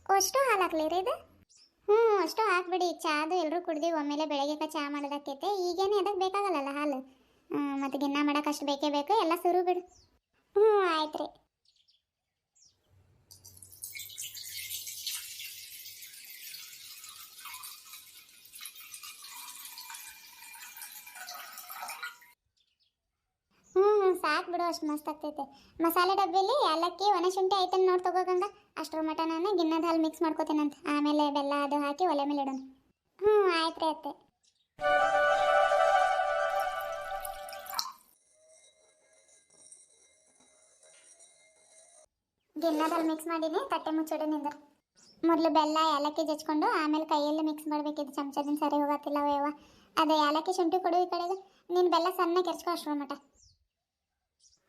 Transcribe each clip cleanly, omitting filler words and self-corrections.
ಅಷ್ಟು ಹಾಲು ಹಾಕ್ಲಿ ರೀ ಇದು? ಹ್ಞೂ, ಅಷ್ಟು ಹಾಕ್ಬಿಡಿ. ಚಾದು ಎಲ್ಲರೂ ಕುಡ್ದೀವಿ ಒಮ್ಮೆಲೆ, ಬೆಳಗ್ಗೆ ಚಾ ಮಾಡೋದಕ್ಕೈತೆ. ಈಗೇನು ಅದಕ್ಕೆ ಬೇಕಾಗಲ್ಲ ಹಾಲು. ಮತ್ತು ಗಿನ್ನ ಮಾಡೋಕೆ ಅಷ್ಟು ಬೇಕೇ ಬೇಕು. ಎಲ್ಲ ಸುರು ಬಿಡು. ಹ್ಞೂ, ಆಯ್ತು ರೀ. ಹ್ಞೂ ಸಾಕು ಬಿಡು, ಅಷ್ಟು ಮಸ್ತ್ ಆಗ್ತೈತೆ. ಮಸಾಲೆ ಡಬ್ಬಿಲಿ ಏಲಕ್ಕಿ ಒಣ ಶುಂಠಿ ಐತನ್ ನೋಡಿ ತಗೋಗಂಗ. ಅಷ್ಟ್ರ ಮಟ ನಾನು ಗಿನ್ನದ ಹಾಲು ಮಿಕ್ಸ್ ಮಾಡ್ಕೋತೇನಂತ. ಆಮೇಲೆ ಬೆಲ್ಲ ಅದು ಹಾಕಿ ಒಲೆ ಮೇಲೆ ಇಡೋಣ. ಹ್ಞೂ ಆಯ್ತು ರೀ ಅತ್ತೆ. ಗಿನ್ನದಲ್ಲಿ ಮಿಕ್ಸ್ ಮಾಡೀನಿ, ತಟ್ಟೆ ಮುಚ್ಚಿಡು ನಿಂದ. ಮೊದಲು ಬೆಲ್ಲ ಏಲಕ್ಕಿ ಜಚ್ಕೊಂಡು ಆಮೇಲೆ ಕೈಯಲ್ಲಿ ಮಿಕ್ಸ್ ಮಾಡಬೇಕಿದ್ದು. ಚಮಚದಿಂದ ಸರಿ ಹೋಗತ್ತಿಲ್ಲ ಅವೇವ. ಅದು ಏಲಕ್ಕಿ ಶುಂಠಿ ಕೊಡು ಈ ಕಡೆಗೆ. ನೀನು ಬೆಲ್ಲ ಸಣ್ಣ ಕೆರ್ಚ್ಕೊ ಅಷ್ಟ್ರ ಮಟ.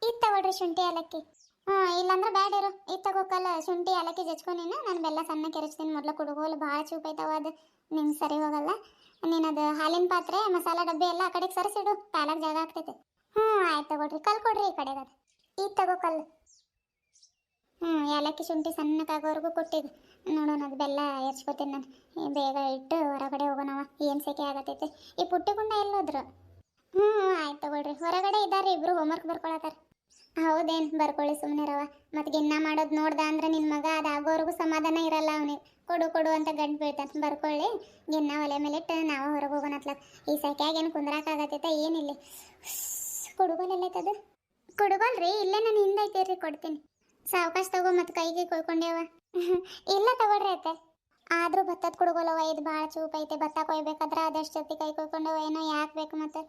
ಇದು ತಗೊಳ್ರಿ ಶುಂಠಿ ಏಲಕ್ಕಿ. ಹ್ಞೂ, ಇಲ್ಲಾಂದ್ರೆ ಬ್ಯಾಡ ಇರು. ಇದು ತಗೋಕಲ್ಲ, ಶುಂಠಿ ಏಲಕ್ಕಿ ಜಚ್ಕೊ ನೀನು. ನಾನು ಬೆಲ್ಲ ಸಣ್ಣ ಕೆರಚ್ತೀನಿ. ಮೊದಲು ಕುಡುಗೋಲು ಭಾಳ ಚೂಪೈತವ, ಅದು ನಿಂಗೆ ಸರಿ ಹೋಗಲ್ಲ. ನೀನು ಅದು ಹಾಲಿನ ಪಾತ್ರೆ ಮಸಾಲ ಡಬ್ಬಿ ಎಲ್ಲ ಆ ಕಡೆಗೆ ಸರಿಸಿಡು, ಪ್ಯಾಲಾಗ ಜಾಗ ಆಗ್ತೈತೆ. ಹ್ಞೂ ಆಯ್ತು ತಗೊಳ್ರಿ. ಕಲ್ ಕೊಡ್ರಿ ಈ ಕಡೆಗೆ. ಅದು ಈಗ ತಗೋ ಕಲ್ಲು. ಏಲಕ್ಕಿ ಶುಂಠಿ ಸಣ್ಣಕ್ಕಾಗೋವರೆಗೂ ಕೊಟ್ಟಿದ್ದು. ನೋಡೋಣ, ಅದು ಬೆಲ್ಲ ಎರ್ಚ್ಕೊತೀನಿ ನಾನು. ಬೇಗ ಇಟ್ಟು ಹೊರಗಡೆ ಹೋಗೋಣವ, ಏನು ಸೆಕೆ ಆಗತ್ತೈತೆ. ಈ ಪುಟ್ಟಿ ಗುಂಡ ಎಲ್ಲೋದ್ರು? ಹ್ಞೂ ಆಯ್ತು ತಗೊಳ್ರಿ. ಹೊರಗಡೆ ಇದ್ದಾರೆ ಇಬ್ರು, ಹೋಮ್ವರ್ಕ್ ಬರ್ಕೊಳತ್ತಾರ. ಹೌದೇನು, ಬರ್ಕೊಳ್ಳಿ ಸುಮ್ಮನೆ ರವ. ಮತ್ತು ಗಿನ್ನ ಮಾಡೋದು ನೋಡ್ದ ಅಂದ್ರೆ ನಿನ್ನ ಮಗ ಅದು ಆಗೋವರೆಗೂ ಸಮಾಧಾನ ಇರಲ್ಲ ಅವನಿಗೆ. ಕೊಡು ಕೊಡು ಅಂತ ಗಂಟು ಬೀಳ್ತಾನೆ. ಬರ್ಕೊಳ್ಳಿ, ಗಿನ್ನ ಒಲೆ ಮೇಲೆ ಇಟ್ಟು ನಾವು ಹೊರಗೆ ಹೋಗೋಣತ್ಲಾಗ. ಈ ಸೆಕೆಯಾಗ ಏನು ಕುಂದ್ರಾಕಾಗತ್ತೈತೆ ಏನಿಲ್ಲ. ಕುಡುಗೋಲ್ ಎಲ್ಲೈತದು? ಕುಡುಗೋಲ್ರಿ ಇಲ್ಲೇ ನಾನು ಹಿಂದೈತೀರಿ, ಕೊಡ್ತೀನಿ. ಸಾವಕಾಶ ತಗೋ, ಮತ್ತು ಕೈಗೆ ಕೊಯ್ಕೊಂಡೇವ. ಇಲ್ಲ ತಗೊಳ್ರಿ ಐತೆ. ಆದರೂ ಭತ್ತದ ಕುಡುಗೋಲವ, ಇದು ಭಾಳ ಚೂಪ್ ಐತೆ. ಭತ್ತ ಕೊಯ್ಬೇಕಾದ್ರೆ ಅದಷ್ಟು ಜೊತೆ ಕೈ ಕೊಯ್ಕೊಂಡೇವ. ಏನೋ ಯಾಕೆ ಬೇಕು ಮತ್ತೆ?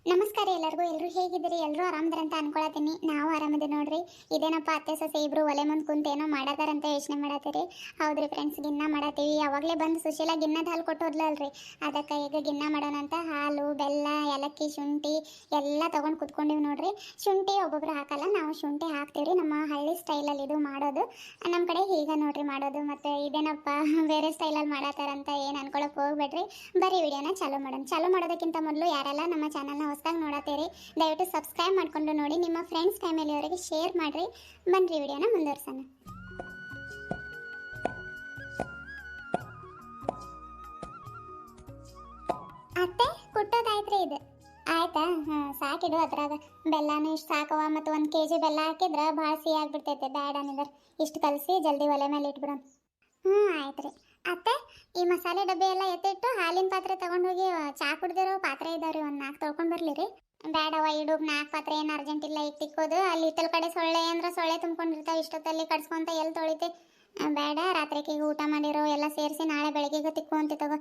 ನಮಸ್ಕಾರ ಎಲ್ಲರಿಗೂ. ಎಲ್ಲರೂ ಹೇಗಿದ್ದೀರಿ? ಎಲ್ಲರೂ ಆರಾಮದ್ರಂತ ಅನ್ಕೊಳತ್ತೀನಿ. ನಾವು ಆರಾಮದೆ ನೋಡ್ರಿ. ಇದೇನಪ್ಪ ಅತ್ತೆ ಸೊಸೆ ಇಬ್ರು ಒಲೆ ಮುಂದೆ ಕುಂತು ಏನೋ ಮಾಡತ್ತಾರಂತ ಯೋಚನೆ ಮಾಡತ್ತೀರಿ. ಹೌದ್ರಿ ಫ್ರೆಂಡ್ಸ್, ಗಿನ್ನ ಮಾಡತ್ತೀವಿ. ಯಾವಾಗಲೇ ಬಂದು ಸುಶೀಲ ಗಿನ್ನದ ಹಾಲು ಕೊಟ್ಟು ಹೋದ್ಲಲ್ರಿ, ಅದಕ್ಕೆ ಈಗ ಗಿನ್ನ ಮಾಡೋಣ ಅಂತ ಹಾಲು, ಬೆಲ್ಲ, ಏಲಕ್ಕಿ, ಶುಂಠಿ ಎಲ್ಲ ತೊಗೊಂಡು ಕುತ್ಕೊಂಡಿವಿ ನೋಡ್ರಿ. ಶುಂಠಿ ಒಬ್ಬೊಬ್ರು ಹಾಕಲ್ಲ, ನಾವು ಶುಂಠಿ ಹಾಕ್ತೀವಿ. ನಮ್ಮ ಹಳ್ಳಿ ಸ್ಟೈಲಲ್ಲಿ ಇದು ಮಾಡೋದು. ನಮ್ಮ ಕಡೆ ಹೀಗೆ ನೋಡ್ರಿ ಮಾಡೋದು. ಮತ್ತು ಇದೇನಪ್ಪ ಬೇರೆ ಸ್ಟೈಲಲ್ಲಿ ಮಾಡತ್ತಾರಂತ ಏನು ಅನ್ಕೊಳಕ್ಕೆ ಹೋಗ್ಬೇಡ್ರಿ. ಬರೀ ವಿಡಿಯೋನ ಚಾಲೂ ಮಾಡೋಣ. ಚಾಲೂ ಮಾಡೋದಕ್ಕಿಂತ ಮೊದಲು ಯಾರೆಲ್ಲ ನಮ್ಮ ಚಾನಲ್ನ ಹೊಸದಾಗಿ ನೋಡತ್ತೀರಿ, ದಯವಿಟ್ಟು ಸಬ್ಸ್ಕ್ರೈಬ್ ಮಾಡ್ಕೊಂಡು ನೋಡಿ. ನಿಮ್ಮ ಫ್ರೆಂಡ್ಸ್ ಫ್ಯಾಮಿಲಿಯವರಿಗೆ ಶೇರ್ ಮಾಡಿರಿ. ಬನ್ರಿ ವಿಡಿಯೋನ ಮುಂದುವರ್ಸೋಣ. ಅತ್ತೆ ಕುಟ್ಟೋದಾಯ್ತ್ರಿ ಇದು? ಆಯ್ತಾ? ಹಾಂ ಸಾಕಿಡು. ಅದ್ರಾಗ ಬೆಲ್ಲನೂ ಇಷ್ಟು ಸಾಕವ. ಮತ್ತು 1 kg ಬೆಲ್ಲ ಹಾಕಿದ್ರೆ ಭಾಳ ಸಿಹಿ ಆಗಿಬಿಡ್ತೈತೆ. ಬ್ಯಾಡ ಅನ್ನಿದ್ರೆ ಇಷ್ಟು ಕಲಸಿ ಜಲ್ದಿ ಒಲೆ ಮೇಲೆ ಇಟ್ಬಿಡೋಣ. ಹ್ಞೂ ಆಯ್ತು ರೀ. ಅತ್ತೆ, ಈ ಮಸಾಲೆ ಡಬ್ಬಿ ಎಲ್ಲ ಎತ್ತಿಟ್ಟು ಹಾಲಿನ ಪಾತ್ರೆ ತೊಗೊಂಡು ಹೋಗಿ ಚಾ ಕುಡ್ದಿರೋ ಪಾತ್ರೆ ಇದಾವ್ರಿ, ಒಂದು 4 ತೊಳ್ಕೊಂಡು ಬರಲಿ ರೀ. ಬೇಡವ, ಇಡುಗ್ 4 ಪಾತ್ರೆ ಏನು ಅರ್ಜೆಂಟ್ ಇಲ್ಲ. ಈಗ ತಿಕ್ಕೋದು ಅಲ್ಲಿ ಇತ್ತಲ ಕಡೆ ಸೊಳ್ಳೆ ಅಂದ್ರೆ ಸೊಳ್ಳೆ ತುಂಬ್ಕೊಂಡಿರ್ತಾವೆ. ಇಷ್ಟೊತ್ತಲ್ಲಿ ಕಡ್ಸ್ಕೊಂತ ಎಲ್ಲಿ ತೊಳಿತೆ? ಬೇಡ, ರಾತ್ರಿಗೆ ಊಟ ಮಾಡಿರೋ ಎಲ್ಲ ಸೇರಿಸಿ ನಾಳೆ ಬೆಳಗ್ಗೆಗೆ ತಿಕ್ಕೊಂತ ತಗೋ.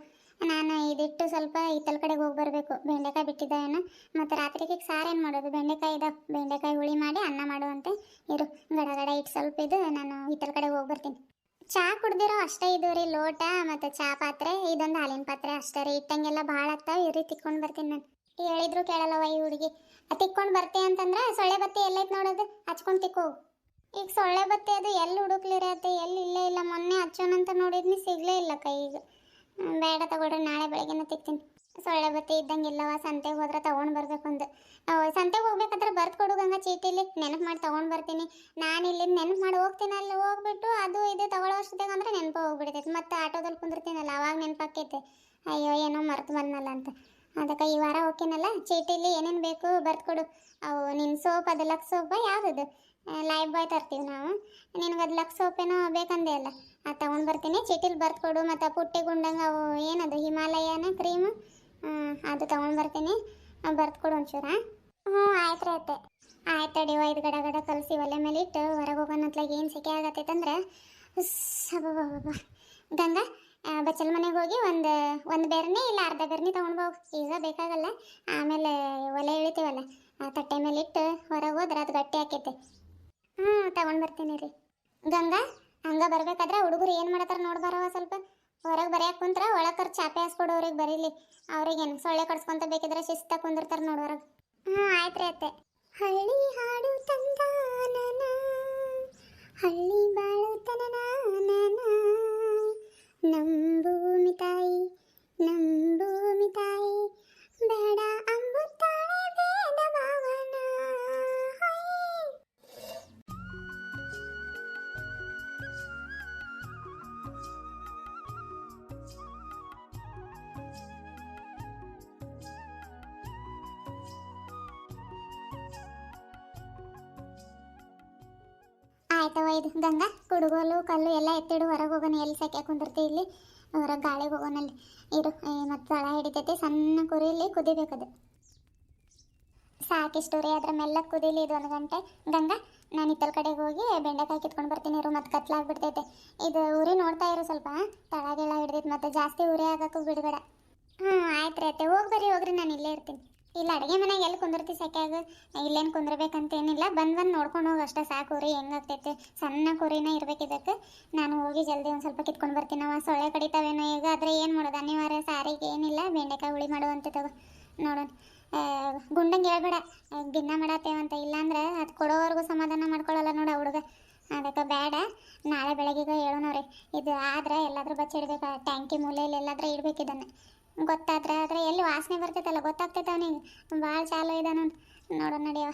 ನಾನು ಇದಿಟ್ಟು ಸ್ವಲ್ಪ ಇತ್ತಲ ಕಡೆಗೆ ಹೋಗಿ ಬರಬೇಕು. ಬೆಂಡೆಕಾಯಿ ಬಿಟ್ಟಿದ್ದ ಏನು, ಮತ್ತು ರಾತ್ರಿಗೆ ಸಾರೇನು ಮಾಡೋದು? ಬೆಂಡೆಕಾಯಿ ಇದಾವೆ, ಬೆಂಡೆಕಾಯಿ ಹುಳಿ ಮಾಡಿ ಅನ್ನ ಮಾಡುವಂತೆ. ಇರು, ಗಡ ಇಟ್ಟು ಸ್ವಲ್ಪ ಇದು ನಾನು ಇತ್ತಲ ಕಡೆಗೆ ಹೋಗಿ ಬರ್ತೀನಿ. ಚಾ ಕುಡ್ದಿರೋ ಅಷ್ಟೇ ಇದು ರೀ ಲೋಟ ಮತ್ತು ಚಾ ಪಾತ್ರೆ. ಇದೊಂದು ಹಾಲಿನ ಪಾತ್ರೆ ಅಷ್ಟೇ ರೀ. ಇಟ್ಟಂಗೆಲ್ಲ ಭಾಳ ಆಗ್ತಾವೆ. ಇವ್ರಿ ತಿಕ್ಕೊಂಡು ಬರ್ತೀನಿ ನಾನು. ಹೇಳಿದ್ರು ಕೇಳಲ್ಲವ ಈ ಹುಡುಗಿ. ತಿಕ್ಕೊಂಡು ಬರ್ತೆ ಅಂತಂದ್ರೆ ಸೊಳ್ಳೆ ಬತ್ತಿ ಎಲ್ಲೈತೆ ನೋಡೋದು, ಹಚ್ಕೊಂಡು ತಿಕ್ಕೋ. ಈಗ ಸೊಳ್ಳೆ ಬತ್ತಿ ಅದು ಎಲ್ಲಿ ಹುಡುಕ್ಲಿರತ್ತೆ? ಎಲ್ಲಿ ಇಲ್ಲೇ ಇಲ್ಲ. ಮೊನ್ನೆ ಹಚ್ಚೋಣಂತ ನೋಡಿದ್ನಿ, ಸಿಗಲೇ ಇಲ್ಲ ಕೈಗೆ. ಬೇಡ ತಗೊಳ್ರಿ, ನಾಳೆ ಬೆಳಗ್ಗೆನ ತಿಕ್ತೀನಿ. ಸೊಳ್ಳೆ ಬತ್ತಿ ಇದ್ದಂಗೆ ಇಲ್ಲವ. ಸಂತೆಗೆ ಹೋದ್ರೆ ತೊಗೊಂಡು ಬರ್ಬೇಕು. ಒಂದು ಸಂತೆಗೆ ಹೋಗ್ಬೇಕಾದ್ರೆ ಬರ್ದು ಕೊಡು ಗಂಗ ಚೀಟಿಲಿ. ನೆನಪು ಮಾಡಿ ತೊಗೊಂಡು ಬರ್ತೀನಿ. ನಾನು ಇಲ್ಲಿಂದ ನೆನಪು ಮಾಡಿ ಹೋಗ್ತೀನಿ. ಅಲ್ಲಿ ಹೋಗ್ಬಿಟ್ಟು ಅದು ಇದು ತಗೊಳ್ಳೋ ಅಷ್ಟದಾಗ ಅಂದ್ರೆ ನೆನಪು ಹೋಗ್ಬಿಡ್ತೈತೆ. ಮತ್ತು ಆಟೋದಲ್ಲಿ ಕುಂದಿರ್ತೀನಲ್ಲ, ಅವಾಗ ನೆನಪಾಕೈತೆ. ಅಯ್ಯೋ ಏನೋ ಮರ್ತು ಬಂದನಲ್ಲ ಅಂತ. ಅದಕ್ಕೆ ಈ ವಾರ ಹೋಗ್ತೀನಲ್ಲ, ಚೀಟಿಲಿ ಏನೇನು ಬೇಕು ಬರ್ದು ಕೊಡು. ಅವು ನಿನ್ನ ಸೋಪ್, ಅದು ಲಕ್ಸ್ ಸೋಪ ಯಾವುದದು? ಲೈಫ್ ಬಾಯ್ ತರ್ತೀವಿ ನಾವು. ನಿನಗದು ಲಕ್ಸ್ ಸೋಪೇನೋ ಬೇಕಂದೆ ಅಲ್ಲ, ಅದು ತೊಗೊಂಡು ಬರ್ತೀನಿ. ಚೀಟಿಲಿ ಬರ್ದು ಕೊಡು. ಮತ್ತು ಪುಟ್ಟಿ ಗುಂಡಂಗೆ ಅವು ಏನದು ಹಿಮಾಲಯನ ಕ್ರೀಮು, ಅದು ತೊಗೊಂಡು ಬರ್ತೀನಿ. ಬರ್ದು ಕೊಡು ಒಂಚೂರ. ಹ್ಞೂ ಆಯ್ತು ರೀ ಅತ್ತೆ. ಆಯ್ತು ಅಡಿವ. ಇದು ಗಡ ಕಲಸಿ ಒಲೆ ಮೇಲೆ ಇಟ್ಟು ಹೊರಗೆ ಹೋಗೋಣತ್ಲಾಗ ಏನು ಸೆಕೆ ಆಗತ್ತೈತಂದ್ರೆ ಸಬ ಗಂಗಾ, ಬಚ್ಚಲ ಮನೆಗೆ ಹೋಗಿ ಒಂದು ಬೆರ್ನಿ ಇಲ್ಲ ಅರ್ಧ ಬೆರ್ನಿ ತೊಗೊಂಡು ಹೋಗಿ. ಈಗ ಬೇಕಾಗಲ್ಲ, ಆಮೇಲೆ ಒಲೆ ಇಳಿತೀವಲ್ಲ ಆ ತಟ್ಟೆ ಮೇಲೆ ಇಟ್ಟು ಹೊರಗೆ ಹೋದ್ರೆ ಅದು ಗಟ್ಟಿ ಆಕೈತೆ. ತೊಗೊಂಡು ಬರ್ತೀನಿ ರೀ. ಗಂಗಾ, ಹಂಗೆ ಬರ್ಬೇಕಾದ್ರೆ ಹುಡುಗರು ಏನು ಮಾಡತ್ತಾರ ನೋಡ್ಬಾರವ. ಸ್ವಲ್ಪ ಹೊರಗೆ ಬರೆಯಕ್ಕೆ ಕುಂತ್ರ ಒಳಗೆ ಚಾಪೆ ಹಾಸ್ಕೊಡು ಅವ್ರಿಗೆ ಬರೀಲಿ. ಅವ್ರಿಗೇನು ಸೊಳ್ಳೆ ಕಡ್ಸ್ಕೊಂತ ಬೇಕಿದ್ರೆ ಶಿಸ್ತಾಗಿ ಕುಂದಿರ್ತಾರೆ ನೋಡಿ ಹೊರಗೆ. ಆಯ್ತು ರೀ ಅತ್ತೆ. ಹಳ್ಳಿ ಹಾಡು ತಂದಾನನ, ಹಳ್ಳಿ ಬಾಳು ತನನ, ನಂಬೂಮಿ ತಾಯಿ, ನಂಬೂಮಿ ತಾಯಿ, ಬೇಡ ಅಂಬುತ್ತಾಳೆ ಬೇಡ ಭಾವನ. ಆಯ್ತವ ಇದು ಗಂಗಾ ಕುಡುಗೋಲು ಕಲ್ಲು ಎಲ್ಲ ಎತ್ತಿಡು ಹೊರಗೆ ಹೋಗೋಣ. ಎಲ್ಲಿ ಸೆಕೆ ಕುಂದಿರ್ತಿ ಇಲ್ಲಿ ಹೊರಗೆ ಗಾಳಿಗೆ ಹೋಗೋನಲ್ಲಿ ಇರು. ಮತ್ತು ತಳ ಹಿಡಿತೈತಿ ಸಣ್ಣ ಕುರಿಲಿ ಕುದಿಬೇಕದು. ಸಾಕಿಷ್ಟು ರೀ ಅದ್ರ ಮೆಲ್ಲಕ್ಕೆ ಕುದೀಲಿ ಇದು 1 ಗಂಟೆ. ಗಂಗಾ ನಾನು ಇತ್ತಲ ಕಡೆಗೆ ಹೋಗಿ ಬೆಂಡೆಕಾಯಿ ಕಿತ್ಕೊಂಡು ಬರ್ತೀನಿ ಇರು. ಮತ್ತು ಕತ್ಲಾಗ್ಬಿಡ್ತೈತೆ ಇದು ಉರಿ ನೋಡ್ತಾ ಇರು ಸ್ವಲ್ಪ. ತಳಗೆಲ್ಲ ಹಿಡ್ದೈತೆ ಮತ್ತು ಜಾಸ್ತಿ ಉರಿ ಆಗಕ್ಕೂ ಬಿಡಬೇಡ. ಆಯ್ತು ರೀ ಅತ್ತೆ ಹೋಗ್ರಿ ನಾನು ಇಲ್ಲೇ ಇರ್ತೀನಿ. ಇಲ್ಲ ಅಡುಗೆ ಮನೆಗೆ ಎಲ್ಲಿ ಕುಂದಿರ್ತಿ ಸೆಕೆಯಾಗ ಇಲ್ಲೇನು ಕುಂದಿರ್ಬೇಕಂತೇನಿಲ್ಲ. ಬಂದು ನೋಡ್ಕೊಂಡು ಹೋಗಿ ಅಷ್ಟೇ ಸಾಕು. ಉರಿ ಹೆಂಗಾಗ್ತೈತೆ ಸಣ್ಣ ಕುರಿನ ಇರ್ಬೇಕು ಇದಕ್ಕೆ. ನಾನು ಹೋಗಿ ಜಲ್ದಿ ಒಂದು ಸ್ವಲ್ಪ ಕಿತ್ಕೊಂಡು ಬರ್ತೀನಿ. ನಾವು ಸೊಳ್ಳೆ ಕಡಿತಾವೇನೋ ಈಗ ಆದರೆ ಏನು ಮಾಡೋದು ಅನಿವಾರ್ಯ. ಸಾರಿಗೆ ಏನಿಲ್ಲ ಬೆಂಡೆಕಾಯಿ ಹುಳಿ ಮಾಡುವಂತೆ ತಗೋ ನೋಡೋಣ. ಗುಂಡಂಗೆ ಹೇಳ್ಬೇಡ ದಿನ ಮಾಡತ್ತೇವಂತ, ಇಲ್ಲಾಂದ್ರೆ ಅದು ಕೊಡೋವರೆಗೂ ಸಮಾಧಾನ ಮಾಡ್ಕೊಳ್ಳಲ್ಲ ನೋಡ ಹುಡುಗ. ಅದಕ್ಕೆ ಬೇಡ ನಾಳೆ ಬೆಳಗ್ಗೆ ಹೇಳೋಣವ್ರಿ. ಇದು ಆದ್ರೆ ಎಲ್ಲಾದ್ರೂ ಬಚ್ಚಿಡ್ಬೇಕು ಟ್ಯಾಂಕಿ ಮೂಲೆಯಲ್ಲಿ ಎಲ್ಲಾದ್ರೂ ಇಡ್ಬೇಕು ಇದನ್ನು. ಗೊತ್ತಾದ್ರೆ ಆದರೆ ಎಲ್ಲಿ ವಾಸನೆ ಬರ್ತೈತಲ್ಲ ಗೊತ್ತಾಗ್ತೈತೆ ಅವನಿಗೆ. ಭಾಳ ಚಾಲು ಇದೆ ನೋಡೋಣ ನಡಿಯವ.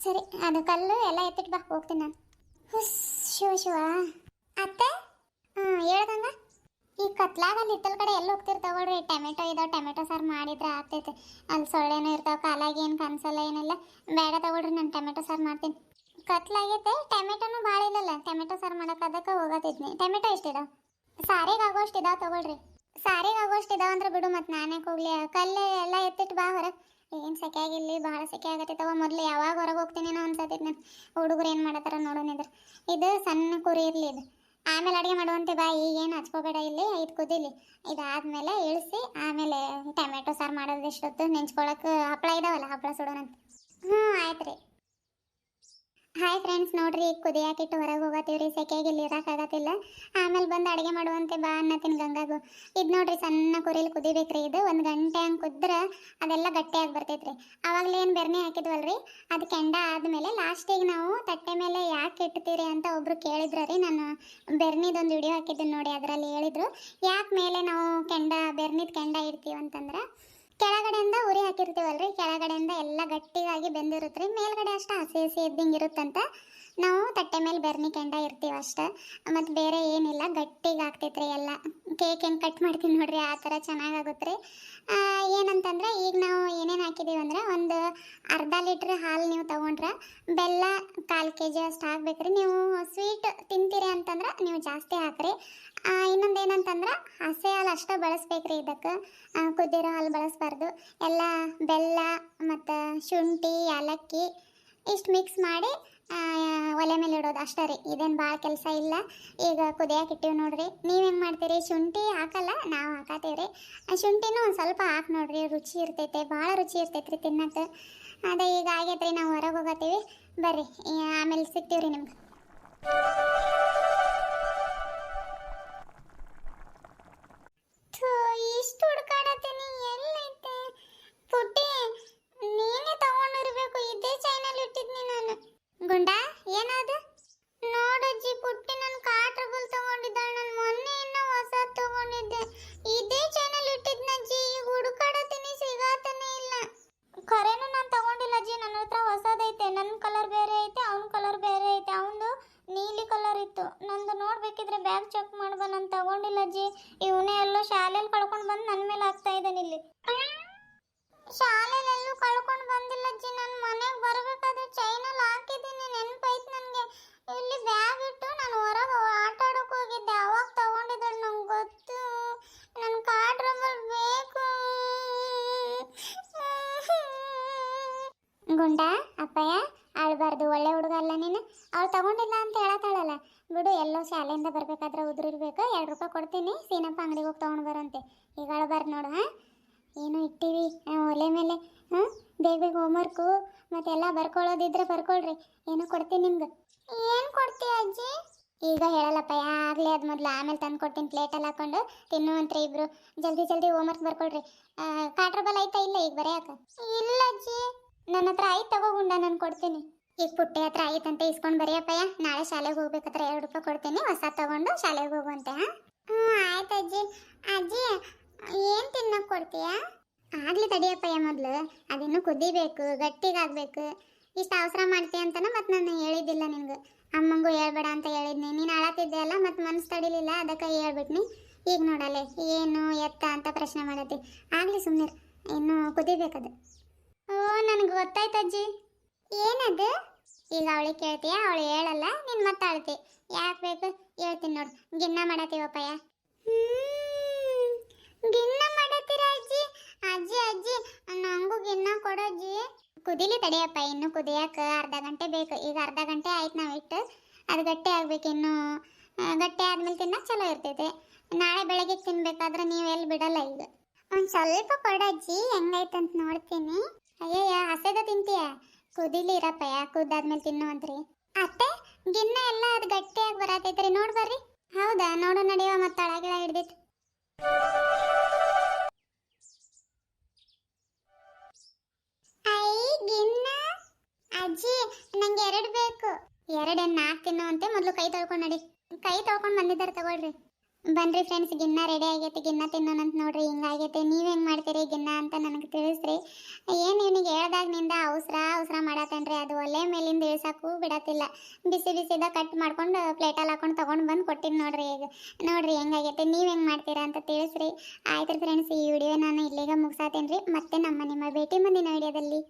ಸರಿ ಅದು ಕಲ್ಲು ಎಲ್ಲ ಎತ್ತಿಟ್ಟು ಬಾ ಹೋಗ್ತೀನಿ ನಾನು. ಹುಸ್ ಶಿವ ಅತ್ತೆ ಹೇಳ್ದಂಗ ಈ ಕತ್ಲಾಗಲ್ಲಿ ಹಿತ್ತಲ ಕಡೆ ಎಲ್ಲಿ ಹೋಗ್ತಿರ್ತಾವಳ್ರಿ. ಟೊಮೆಟೊ ಇದಾವೆ ಟೊಮೆಟೊ ಸಾರು ಮಾಡಿದ್ರೆ ಆಗ್ತೈತೆ. ಅಲ್ಲಿ ಸೊಳ್ಳೆನೂ ಇರ್ತಾವೆ ಕಾಲಾಗಿ ಏನು ಕನ್ಸಲ್ಲ ಏನಿಲ್ಲ. ಬೇಡ ತಗೊಳ್ರಿ ನಾನು ಟೊಮೆಟೊ ಸಾರು ಮಾಡ್ತೀನಿ. ಕತ್ಲಾಗೈತೆ ಟೊಮೆಟೊನೂ ಭಾಳ ಇಲ್ಲಲ್ಲ ಟೊಮೆಟೊ ಸಾರು ಮಾಡೋಕೆ ಅದಕ್ಕೆ ಹೋಗತ್ತಿದ್ನಿ. ಟೊಮೆಟೊ ಎಷ್ಟಿದಾವೆ? ಸಾರಿಗೆ ಆಗೋಷ್ಟು ಇದಾವೆ ತಗೊಳ್ರಿ. ಸಾರಿಗೆ ಆಗೋಷ್ಟು ಇದಾವೆ ಅಂದ್ರೆ ಬಿಡು ಮತ್ತು ನಾನೇ ಹೋಗ್ಲಿ. ಕಲ್ಲು ಎಲ್ಲ ಎತ್ತಿಟ್ಟು ಬಾ ಹೊರಗೆ. ಏನು ಸೆಕೆ ಆಗಿಲ್ಲಿ ಭಾಳ ಸೆಕೆ ಆಗತ್ತೈತವ. ಮೊದಲು ಯಾವಾಗ ಹೊರಗೆ ಹೋಗ್ತೀನಿ ಅನ್ಸತೈತೆ ನಾನು. ಹುಡುಗರು ಏನು ಮಾಡತ್ತಾರ ನೋಡೋಣಿದ್ರೆ. ಇದು ಸಣ್ಣ ಕುರಿ ಇರಲಿ ಇದು. ಆಮೇಲೆ ಅಡುಗೆ ಮಾಡುವಂತೆ ಬಾ. ಈಗೇನು ಹಚ್ಕೋಬೇಡ ಇಲ್ಲಿ. ಇದು ಕುದೀಲಿ. ಇದಾದ್ಮೇಲೆ ಇಳಿಸಿ ಆಮೇಲೆ ಟೊಮೆಟೊ ಸಾರು ಮಾಡೋದು ಎಷ್ಟೊತ್ತು ನೆಂಚ್ಕೊಳಕ್ಕೆ ಹಪ್ಪಳ ಇದಾವಲ್ಲ ಹಪ್ಪಳ ಸುಡೋಣಂತ. ಆಯ್ತು ರೀ. ಹಾಯ್ ಫ್ರೆಂಡ್ಸ್ ನೋಡ್ರಿ ಈಗ ಕುದಿಯಾಕಿಟ್ಟು ಹೊರಗೆ ಹೋಗತ್ತೀವ್ರಿ. ಸೆಕೆಗೆ ಇಲ್ಲಿ ಇರೋಕ್ಕಾಗತ್ತಿಲ್ಲ. ಆಮೇಲೆ ಬಂದು ಅಡುಗೆ ಮಾಡುವಂತೆ ಬಾ ಅನ್ನತ್ತೀನಿ ಗಂಗಾಗು. ಇದು ನೋಡ್ರಿ ಸಣ್ಣ ಕುರಿಲಿ ಕುದಿಬೇಕ್ರಿ. ಇದು 1 ಗಂಟೆ ಹಂಗೆ ಕುದ್ರೆ ಅದೆಲ್ಲ ಗಟ್ಟಿಯಾಗಿ ಬರ್ತೈತ್ರಿ. ಆವಾಗಲೇ ಏನು ಬೆರ್ನಿ ಹಾಕಿದ್ವಲ್ರಿ ಅದು ಕೆಂಡ ಆದಮೇಲೆ ಲಾಸ್ಟಿಗೆ ನಾವು ತಟ್ಟೆ ಮೇಲೆ ಯಾಕೆ ಇಡ್ತೀರಿ ಅಂತ ಒಬ್ರು ಕೇಳಿದ್ರು ರೀ. ನಾನು ಬೆರ್ನಿದೊಂದು ವಿಡಿಯೋ ಹಾಕಿದ್ದೀನಿ ನೋಡಿ, ಅದರಲ್ಲಿ ಹೇಳಿದರು ಯಾಕೆ ಮೇಲೆ ನಾವು ಬೆರ್ನಿದ ಕೆಂಡ ಇಡ್ತೀವಿ ಅಂತಂದ್ರೆ ಕೆಳಗಡೆಯಿಂದ ಉರಿ ಹಾಕಿರ್ತೀವಲ್ರಿ, ಕೆಳಗಡೆಯಿಂದ ಎಲ್ಲ ಗಟ್ಟಿಯಾಗಿ ಬೆಂದಿರುತ್ತೆ ರೀ. ಮೇಲ್ಗಡೆ ಅಷ್ಟು ಹಸಿ ಇದ್ದಂಗೆ ಇರುತ್ತಂತ. ನಾವು ತಟ್ಟೆ ಮೇಲೆ ಬೆರ್ನಿ ಕೆಂಡ ಇರ್ತೀವಿ ಅಷ್ಟೇ. ಮತ್ತು ಬೇರೆ ಏನಿಲ್ಲ ಗಟ್ಟಿಗೆ ಆಗ್ತೈತ್ರಿ ಎಲ್ಲ. ಕೇಕ್ ಹೆಂಗೆ ಕಟ್ ಮಾಡ್ತೀನಿ ನೋಡ್ರಿ ಆ ಥರ ಚೆನ್ನಾಗಾಗುತ್ತೆ ರೀ. ಏನಂತಂದ್ರೆ ಈಗ ನಾವು ಏನೇನು ಹಾಕಿದ್ದೀವಿ ಅಂದರೆ ಒಂದು ಅರ್ಧ ಲೀಟ್ರ್ ಹಾಲು ನೀವು ತೊಗೊಂಡ್ರೆ ಬೆಲ್ಲ 1/4 kg ಅಷ್ಟು ಹಾಕ್ಬೇಕ್ರಿ. ನೀವು ಸ್ವೀಟ್ ತಿಂತೀರಿ ಅಂತಂದ್ರೆ ನೀವು ಜಾಸ್ತಿ ಹಾಕ್ರಿ. ಇನ್ನೊಂದು ಏನಂತಂದ್ರೆ ಹಸಿ ಹಾಲು ಅಷ್ಟೇ ಬಳಸ್ಬೇಕ್ರಿ ಇದಕ್ಕೆ. ಕುದ್ದಿರೋ ಹಾಲು ಬಳಸಬಾರ್ದು. ಎಲ್ಲ ಬೆಲ್ಲ ಮತ್ತು ಶುಂಠಿ ಏಲಕ್ಕಿ ಇಷ್ಟು ಮಿಕ್ಸ್ ಮಾಡಿ ಒಲೆ ಮೇಲೆ ಇಡೋದು ಅಷ್ಟೇ ರೀ. ಇದೇನು ಭಾಳ ಕೆಲಸ ಇಲ್ಲ. ಈಗ ಕುದಿಯಕ್ಕೆ ಇಟ್ಟಿವಿ ನೋಡ್ರಿ. ನೀವು ಹೆಂಗೆ ಮಾಡ್ತೀರಿ? ಶುಂಠಿ ಹಾಕಲ್ಲ, ನಾವು ಹಾಕತ್ತೀವಿ ರೀ. ಶುಂಠಿನೂ ಒಂದು ಸ್ವಲ್ಪ ಹಾಕಿ ನೋಡ್ರಿ, ರುಚಿ ಇರ್ತೈತೆ, ಭಾಳ ರುಚಿ ಇರ್ತೈತೆ ರೀ ತಿನ್ನಕ್ಕೆ. ಅದೇ ಈಗ ಆಗೈತೆ ರೀ. ನಾವು ಹೊರಗೆ ಹೋಗತ್ತೀವಿ ಬರ್ರಿ, ಆಮೇಲೆ ಸಿಗ್ತೀವಿ ರೀ ನಿಮ್ಗೆ. ಇಷ್ಟು ಹುಡ್ಕಾಡತ್ತೀನಿ ಎಲ್ಲೈತೆ ಪುಟ್ಟಿ? ನೀನೇ ತಗೊಂಡಿರ್ಬೇಕು. ಇದೇ ಚೈನಲ್ಲಿ ಇಟ್ಟಿದ್ನಿ ನಾನು. ಗುಂಡಾ ಏನದು? ನೋಡಜ್ಜಿ ಪುಟ್ಟಿ ನನ್ನ ಕಾಟ್ರಬಲ್ ತಗೊಂಡಿದ್ದಾಳೆ. ನಾನು ಮೊನ್ನೆ ಇನ್ನೂ ಹೊಸ ತಗೊಂಡಿದ್ದೆ. ಇದೇ ಚೈನಲ್ಲಿ ಇಟ್ಟಿದ್ನಜ್ಜಿ. ಈಗ ಹುಡುಕಾಡತ್ತೀನಿ ಸಿಗಾತನೇ ಇಲ್ಲ. ಖರೇನು ನಾನು ತಗೊಂಡಿಲ್ಲ ಅಜ್ಜಿ. ನನ್ನ ಹತ್ರ ಹೊಸದೈತೆ. ನನ್ನ ಕಲರ್ ಬೇರೆ ಐತೆ, ಅವನ ಕಲರ್ ಬೇರೆ ಐತೆ. ಅವನು ನೀಲಿ ಕಲರ್ ಇತ್ತು. ನಂದು ನೋಡ್ಬೇಕಿದ್ರೆ ಬ್ಯಾಗ್ ಚೆಕ್ ಮಾಡ್ಬಾ. ನಾನು ತಗೊಂಡಿಲ್ಲ ಅಜ್ಜಿ. ಇವನೇ ಎಲ್ಲೋ ಶಾಲೆಯಲ್ಲಿ ಕಳ್ಕೊಂಡು ಬಂದು ನನ್ನ ಮೇಲೆ ಆಗ್ತಾ ಇದ್ದಾನೆ ಇಲ್ಲಿ. ಶಾಲೆಯಲ್ಲೆಲ್ಲೂ ಕಳ್ಕೊಂಡು ಬಂದಿಲ್ಲ ಅಜ್ಜಿ. ನಾನು ಮನೆಗೆ ಬರಬೇಕಾದ್ರೆ ಚೈನಲ್ಲಿ ಹಾಕಿದ್ದೀನಿ, ನೆನಪೈತೆ ನನಗೆ. ಇಲ್ಲಿ ಬ್ಯಾಗ್ ಇಟ್ಟು ನಾನು ಹೊರಗೆ ಆಟ ಆಡೋಕೆ ಹೋಗಿದ್ದೆ, ಅವಾಗ ತಗೊಂಡಿದ್ದಾಳೆ. ನಂಗೆ ಗೊತ್ತು. ನನ್ನ ಕಾರ್ಡ್ ರಬ್ಬರ್ ಬೇಕು. ಗುಂಡಾ ಅಪ್ಪಯ್ಯ ಆಳ್ಬಾರ್ದು, ಒಳ್ಳೆ ಹುಡುಗ ಅಲ್ಲ ನೀನು. ಅವಳು ತಗೊಂಡಿಲ್ಲ ಅಂತ ಹೇಳತ್ತಾಳಲ್ಲ ಬಿಡು. ಎಲ್ಲೋ ಶಾಲೆಯಿಂದ ಬರಬೇಕಾದ್ರೆ ಉದುರಿರ್ಬೇಕು. 2 ರೂಪಾಯಿ ಕೊಡ್ತೀನಿ, ಸೀನಪ್ಪ ಅಂಗಡಿಗೆ ಹೋಗಿ ತೊಗೊಂಡು ಬರೋಂತೆ. ಈಗ ಆಳ್ಬಾರ್ದು ನೋಡು. ಏನು ಇಟ್ಟಿವಿ ಒಲೆ ಮೇಲೆ. ಬೇಗ ಹೋಮ್ವರ್ಕು ಮತ್ತೆಲ್ಲ ಬರ್ಕೊಳ್ಳೋದಿದ್ರೆ ಬರ್ಕೊಳ್ರಿ. ಏನೋ ಕೊಡ್ತೀನಿ ನಿಮ್ಗೆ. ಏನು ಕೊಡ್ತೀಯ ಅಜ್ಜಿ? ಈಗ ಹೇಳಲ್ಲಪ್ಪ ಆಗಲೇ ಅದು ಮೊದಲು, ಆಮೇಲೆ ತಂದು ಕೊಡ್ತೀನಿ. ಪ್ಲೇಟಲ್ಲಿ ಹಾಕೊಂಡು ತಿನ್ನುವಂತ್ರಿ ಇಬ್ರು. ಜಲ್ದಿ ಹೋಮ್ವರ್ಕ್ ಬರ್ಕೊಳ್ರಿ. ಕಾಟ್ರಬಲ್ ಆಯ್ತಾ? ಇಲ್ಲ ಈಗ ಬರೆಯಕ್ಕೆ? ಇಲ್ಲ ಅಜ್ಜಿ ನನ್ನ ಹತ್ರ ಆಯ್ತು, ತಗೋಗುಂಡ ನಾನು ಕೊಡ್ತೀನಿ. ಈಗ ಪುಟ್ಟಿ ಹತ್ರ ಆಯ್ತಂತೆ, ಇಸ್ಕೊಂಡು ಬರೆಯಪ್ಪಯ್ಯ. ನಾಳೆ ಶಾಲೆಗೆ ಹೋಗ್ಬೇಕಾದ್ರೆ 2 ರೂಪಾಯಿ ಕೊಡ್ತೀನಿ, ಹೊಸ ತಗೊಂಡು ಶಾಲೆಗೆ ಹೋಗುವಂತೆ. ಆಯ್ತು ಅಜ್ಜಿ. ಅಜ್ಜಿ ಏನು ತಿನ್ನಕ್ಕೆ ಕೊಡ್ತೀಯಾ? ಆಗಲಿ ತಡಿಯಪ್ಪಯ್ಯ, ಮೊದಲು ಅದಿನ್ನೂ ಕುದಿಬೇಕು, ಗಟ್ಟಿಗಾಗಬೇಕು. ಇಷ್ಟು ಅವಸರ ಮಾಡ್ತೀಯ ಅಂತನ ಮತ್ತು ನಾನು ಹೇಳಿದ್ದಿಲ್ಲ ನಿನ್ಗೆ. ಅಮ್ಮಂಗೂ ಹೇಳ್ಬೇಡ ಅಂತ ಹೇಳಿದ್ನಿ. ನೀನು ಅಳತಿದ್ದೆ ಅಲ್ಲ, ಮತ್ತು ಮನಸ್ಸು ತಡಿಲಿಲ್ಲ, ಅದಕ್ಕೆ ಹೇಳ್ಬಿಟ್ನಿ. ಈಗ ನೋಡಲೆ ಏನು ಎತ್ತ ಅಂತ ಪ್ರಶ್ನೆ ಮಾಡತ್ತಿ. ಆಗಲಿ ಸುಮ್ಮನೆ, ಇನ್ನೂ ಕುದಿಬೇಕದು. ಓ ನನಗೆ ಗೊತ್ತಾಯ್ತು ಅಜ್ಜಿ. ಏನದು? ಈಗ ಅವಳಿಗೆ ಕೇಳ್ತೀಯ, ಅವಳು ಹೇಳಲ್ಲ, ನೀನು ಮತ್ತೆ ಅಳ್ತಿ. ಯಾಕೆ ಬೇಕು ಹೇಳ್ತೀನಿ ನೋಡು. ಗಿನ್ನ ಮಾಡತ್ತೀವಪ್ಪಯ್ಯ. ಗಿನ್ನ ಮಾಡತ್ತೀರ ಅಜ್ಜಿ? ಅಜ್ಜಿ ಅಜ್ಜಿ ನಂಗೂ ಗಿನ್ನ ಕೊಡಜ್ಜಿ. ಕುದಿಲಿ ತಡಿಯಪ್ಪ, ಇನ್ನು ಕುದಿಯಕ್ಕ ಅರ್ಧ ಗಂಟೆ ಬೇಕು. ಈಗ ಅರ್ಧ ಗಂಟೆ ಆಯ್ತು ನಾವು ಇಟ್ಟು, ಅದು ಗಟ್ಟಿ ಆಗ್ಬೇಕು. ಇನ್ನು ಗಟ್ಟಿ ಆದ್ಮೇಲೆ ತಿನ್ನಕ್ಕೆ ಚಲೋ ಇರ್ತೈತೆ. ನಾಳೆ ಬೆಳಗ್ಗೆ ತಿನ್ಬೇಕಾದ್ರೆ ನೀವು ಎಲ್ಲಿ ಬಿಡಲ್ಲ. ಈಗ ಒಂದು ಸ್ವಲ್ಪ ಕೊಡಜ್ಜಿ, ಹೆಂಗೈತಂತ ನೋಡ್ತೀನಿ. ಅಯ್ಯಯ್ಯ ಹಸೆದ ತಿಂತೀಯ? ಕುದಿಲಿ ಇರಪ್ಪಯ್ಯ, ಕುದ್ದಾದ್ಮೇಲೆ ತಿನ್ನು ಅಂತ್ರಿ. ಅತ್ತೆ ಗಿನ್ನ ಎಲ್ಲ ಅದು ಗಟ್ಟಿಯಾಗಿ ಬರತೈತ್ರಿ, ನೋಡ್ ಬರ್ರಿ. ಹೌದಾ, ನೋಡು ನಡೆಯುವ. ಮತ್ತೆ ಒಳಗಿಳ ಹಿಡ್ದಿತ್ತು. ಐ ಗಿನ್ನ ಅಜ್ಜಿ, ನಂಗೆ 2 ಬೇಕು. 2 4 ತಿನ್ನು ಅಂತೆ. ಮೊದಲು ಕೈ ತೊಳ್ಕೊಂಡು ನಡಿ. ಕೈ ತೊಳ್ಕೊಂಡು ಬಂದಿದ್ದಾರೆ, ತಗೊಳ್ರಿ. ಬನ್ರಿ ಫ್ರೆಂಡ್ಸ್, ಗಿನ್ನ ರೆಡಿ ಆಗೈತೆ. ಗಿನ್ನ ತಿನ್ನೋಣಂತ ನೋಡ್ರಿ. ಹಿಂಗಾಗೈತೆ. ನೀವು ಹೆಂಗೆ ಮಾಡ್ತೀರಿ ಗಿನ್ನ ಅಂತ ನನಗೆ ತಿಳಿಸ್ರಿ. ಏನು ಇವನಿಗೆ ಹೇಳ್ದಾಗಿನಿಂದ ಅವಸರ ಮಾಡತ್ತೇನ್ರಿ. ಅದು ಒಲೆ ಮೇಲಿಂದ ಇಳ್ಸಕ್ಕೂ ಬಿಡತ್ತಿಲ್ಲ. ಬಿಸಿ ಬಿಸಿದ ಕಟ್ ಮಾಡ್ಕೊಂಡು ಪ್ಲೇಟಲ್ಲಿ ಹಾಕೊಂಡು ತೊಗೊಂಡು ಬಂದು ಕೊಟ್ಟಿನಿ ನೋಡ್ರಿ. ಈಗ ನೋಡ್ರಿ ಹೆಂಗಾಗೈತೆ. ನೀವು ಹೆಂಗೆ ಮಾಡ್ತೀರಾ ಅಂತ ತಿಳಿಸ್ರಿ. ಆಯ್ತು ಫ್ರೆಂಡ್ಸ್, ಈ ವಿಡಿಯೋ ನಾನು ಇಲ್ಲಿಗೆ ಮುಗಿಸಾತೇನ್ರಿ. ಮತ್ತೆ ನಿಮ್ಮ ಭೇಟಿ ಮುಂದಿನ ವಿಡಿಯೋದಲ್ಲಿ.